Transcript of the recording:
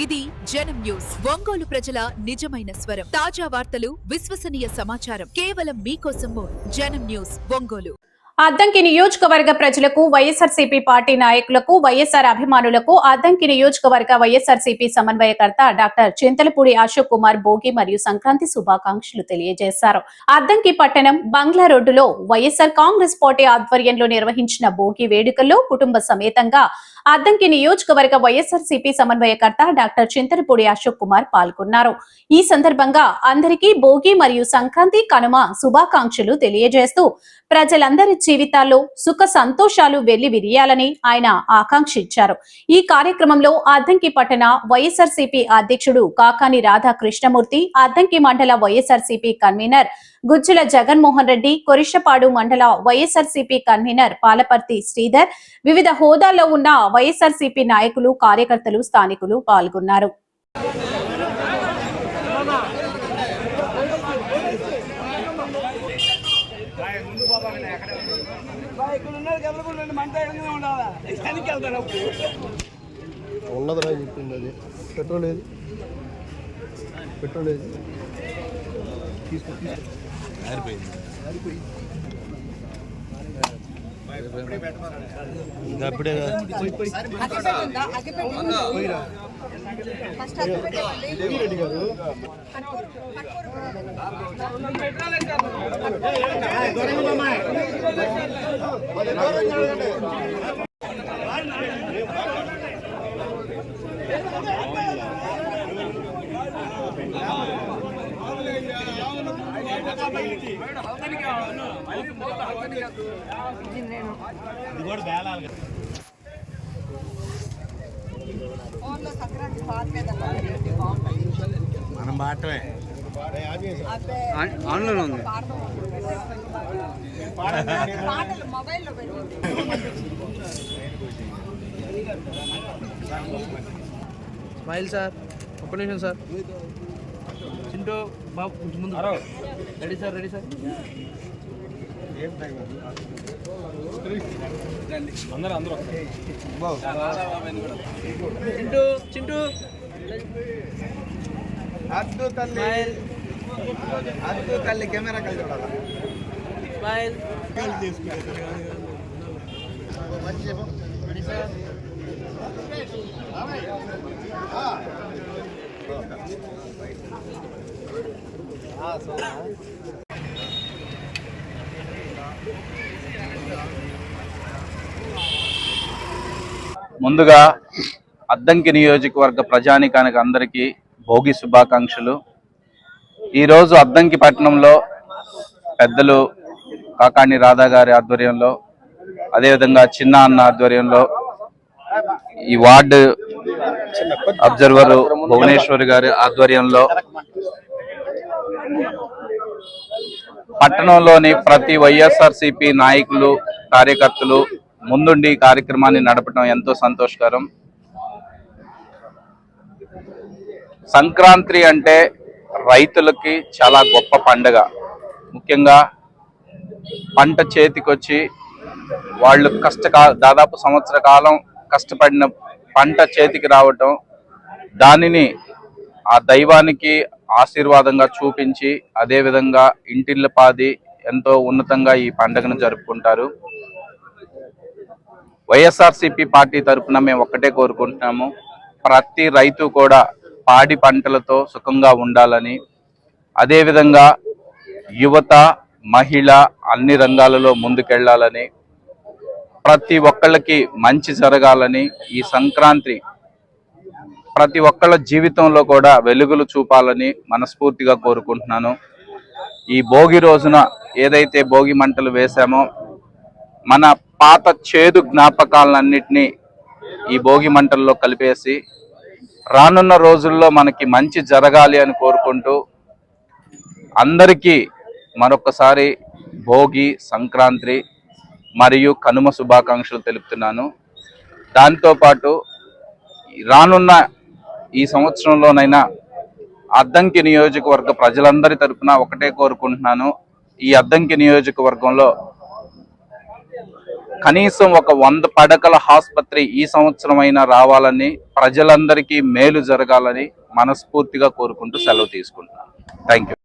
ఇది జనం న్యూస్. ఒంగోలు ప్రజల నిజమైన స్వరం. తాజా వార్తలు, విశ్వసనీయ సమాచారం కేవలం మీకోసం. జనం న్యూస్ ఒంగోలు. అద్దంకి నియోజకవర్గ ప్రజలకు, వైఎస్ఆర్సీపీ పార్టీ నాయకులకు, వైఎస్ఆర్ అభిమానులకు అద్దంకి నియోజకవర్గ వైఎస్ఆర్సీపీ సమన్వయకర్త డాక్టర్ చింతలపూడి అశోక్ కుమార్ భోగి మరియు సంక్రాంతి శుభాకాంక్షలు తెలియజేశారు. అద్దంకి పట్టణం బంగ్లా రోడ్డులో వైఎస్ఆర్ కాంగ్రెస్ పార్టీ ఆధ్వర్యంలో నిర్వహించిన భోగి వేడుకల్లో కుటుంబ సమేతంగా అద్దంకి నియోజకవర్గ వైఎస్ఆర్సీపీ సమన్వయకర్త డాక్టర్ చింతలపూడి అశోక్ కుమార్ పాల్గొన్నారు. ఈ సందర్భంగా అందరికీ భోగి మరియు సంక్రాంతి కనుమ శుభాకాంక్షలు తెలియజేస్తూ ప్రజలందరి జీవితాల్లో సుఖ సంతోషాలు వెళ్లి విరియాలని ఆయన ఆకాంక్షించారు. ఈ కార్యక్రమంలో అద్దంకి పట్టణ వైఎస్ఆర్సీపీ అధ్యక్షుడు కాకాని రాధాకృష్ణమూర్తి, అద్దంకి మండల వైఎస్ఆర్సీపీ కన్వీనర్ గుజ్జుల జగన్మోహన్ రెడ్డి, కొరిషపాడు మండల వైఎస్ఆర్సీపీ కన్వీనర్ పాలపర్తి శ్రీధర్, వివిధ హోదాల్లో ఉన్న వైఎస్ఆర్సీపీ నాయకులు, కార్యకర్తలు, స్థానికులు పాల్గొన్నారు. ఉన్నదరా చెప్పింది అది పెట్రోల్ ఏది పెట్రోల్ ఏది అప్పుడే రెడ్డి గారు మనం బాటమే ఆన్లైన్ ఉంది. స్మైల్ సార్, ఒక్క నిమిషం సార్. చింటూ బాబు కొంచెం ముందు. Ready sir, ready sir. అందరూ చింటూ చింటూ అద్దు తల్లి, అద్దు తల్లి కెమెరా కలిసి చూడాలా. స్మైల్. ముందుగా అద్దంకి నియోజకవర్గ ప్రజానికానికి అందరికీ భోగి శుభాకాంక్షలు. ఈరోజు అద్దంకి పట్టణంలో పెద్దలు కాకాని రాధా గారి ఆధ్వర్యంలో, అదేవిధంగా చిన్న అన్న ఆధ్వర్యంలో, ఈ వార్డు అబ్జర్వర్ భువనేశ్వరి గారి ఆధ్వర్యంలో పట్టణంలోని ప్రతి వైఎస్ఆర్సీపీ నాయకులు, కార్యకర్తలు ముందుండి ఈ కార్యక్రమాన్ని నడపడం ఎంతో సంతోషకరం. సంక్రాంతి అంటే రైతులకి చాలా గొప్ప పండుగ. ముఖ్యంగా పంట చేతికొచ్చి వాళ్ళు దాదాపు సంవత్సర కాలం కష్టపడిన పంట చేతికి రావటం, దానిని ఆ దైవానికి ఆశీర్వాదంగా చూపించి అదేవిధంగా ఇంటిల్లపాది ఎంతో ఉన్నతంగా ఈ పండుగను జరుపుకుంటారు. వైఎస్ఆర్సీపీ పార్టీ తరఫున మేము ఒక్కటే కోరుకుంటున్నాము, ప్రతి రైతు కూడా పాడి పంటలతో సుఖంగా ఉండాలని, అదేవిధంగా యువత, మహిళ అన్ని రంగాలలో ముందుకెళ్లాలని, ప్రతి ఒక్కళ్ళకి మంచి జరగాలని, ఈ సంక్రాంతి ప్రతి ఒక్కళ్ళ జీవితంలో కూడా వెలుగులు చూపాలని మనస్ఫూర్తిగా కోరుకుంటున్నాను. ఈ భోగి రోజున ఏదైతే భోగి మంటలు వేశామో, మన పాత చేదు జ్ఞాపకాలన్నింటినీ ఈ భోగి మంటల్లో కలిపేసి రానున్న రోజుల్లో మనకి మంచి జరగాలి అని కోరుకుంటూ అందరికీ మరొకసారి భోగి, సంక్రాంతి మరియు కనుమ శుభాకాంక్షలు తెలుపుతున్నాను. దాంతోపాటు రానున్న ఈ సంవత్సరంలోనైనా అద్దంకి నియోజకవర్గ ప్రజలందరి తరపున ఒకటే కోరుకుంటున్నాను, ఈ అద్దంకి నియోజకవర్గంలో కనీసం ఒక 100 పడకల ఆసుపత్రి ఈ సంవత్సరం అయినా రావాలని, ప్రజలందరికీ మేలు జరగాలని మనస్ఫూర్తిగా కోరుకుంటూ సెలవు తీసుకుంటున్నాను. Thank you.